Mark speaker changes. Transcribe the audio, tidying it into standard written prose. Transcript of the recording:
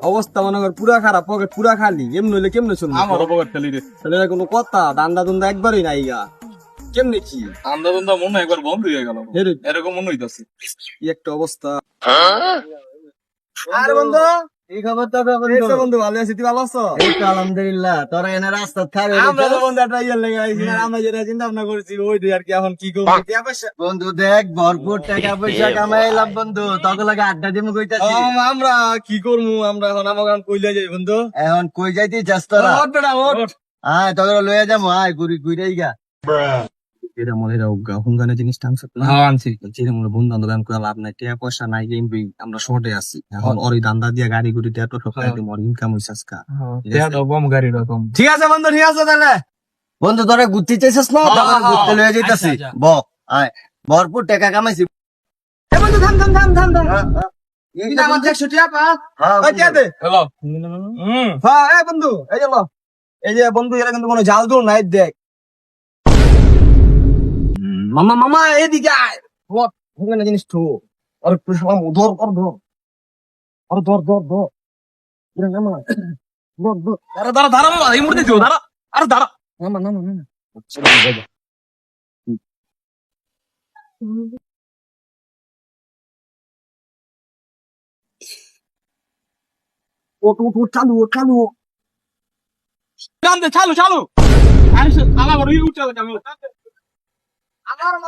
Speaker 1: অবস্থা মনে কর পুরা খারাপ, পকেট পুরা খালি, এমনি হইলে কেমনে চলবে?
Speaker 2: আমারও পকেট খালি রে।
Speaker 1: তাহলে এটা কোনো কথা? দান্দা দুন্দা একবারই নাই গা, কেমনে কি
Speaker 2: আন্দা মনে হয় একবার বন্ধ হয়ে গেল,
Speaker 1: হেরে
Speaker 2: এরকম মনে হইতাছে।
Speaker 1: কি একটা অবস্থা। আরে বন্ধু,
Speaker 3: এই খবর তো
Speaker 1: এই তো বন্ধু, ভালো আছি, তুই ভালো আছো?
Speaker 3: এই তো আলহামদুলিল্লাহ। তোরা এনে রাস্তা থার
Speaker 1: আমরা তো বন্ধু একটা ইয়ের লেগে আইছি, আর আমরা যেটা চিন্তা ভাবনা করছি ওইটাই আর কি। এখন কি করবো? টিয়া পয়সা
Speaker 3: বন্ধু দেখ, ভরপুর টাকা পয়সা কামাইলাম বন্ধু, তখন লাগে আড্ডা দিমু কইতাছি।
Speaker 1: আমরা কি করবো? আমরা এখন আমাকে কইলে যাই বন্ধু।
Speaker 3: এখন কই যাইতে চাস তোরা?
Speaker 1: ওঠ বেটা, ওঠ।
Speaker 3: আয় তোকে লয়ে যাবো, আয় ঘুরি ঘুরাই গা।
Speaker 1: এটা মনে রাখো, হুঙ্গানের জিনিসটা আনছে না? আনছি। যেটা মনে বন্ধু বান্ধব এখন করে লাভ নাই, টাকা পয়সা নাই, এমনি আমরা শর্টে আছি। এখন ওর এই দান্দা দিয়ে গাড়ি গুড়ি টেটো সপ্তাহে ওর ইনকাম হইছে আজকা। ঠিক আছে বন্ধু, ঠিক আছে তাহলে।
Speaker 3: বন্ধু তোরা ঘুরতে চাইছিস না? তোকে ঘুরতে লয়ে যাইতাছি। ব আয়, ভরপুর টাকা কামাইছি।
Speaker 1: এ বন্ধু, থাম থাম থাম থাম থাম। এটা আমার 100 টাকা পা। ওই টিয়া দে।
Speaker 2: হ্যালো।
Speaker 1: হ্যাঁ, এ বন্ধু, এই যে লো। এই যে বন্ধু, এরা কিন্তু কোনো জাল দূর নাই, দেখ। মামা মামা এদিকে আয়। বট, হুঙ্গানের জিনিস তো। আর একটু সালাম ধর, ধর ধর। আর ধর ধর ধর। এরা নামা। ধর ধর।
Speaker 2: দাঁড়া দাঁড়া দাঁড়া বাবা, এই মুহূর্তে দিও, দাঁড়া। আরে দাঁড়া।
Speaker 1: নামা নামা নামা। ওট ওট ওট, চালু ওট, চালু।
Speaker 2: টান দে, চালু চালু। আরে আলা বড় উঠে যাবে।
Speaker 1: আমার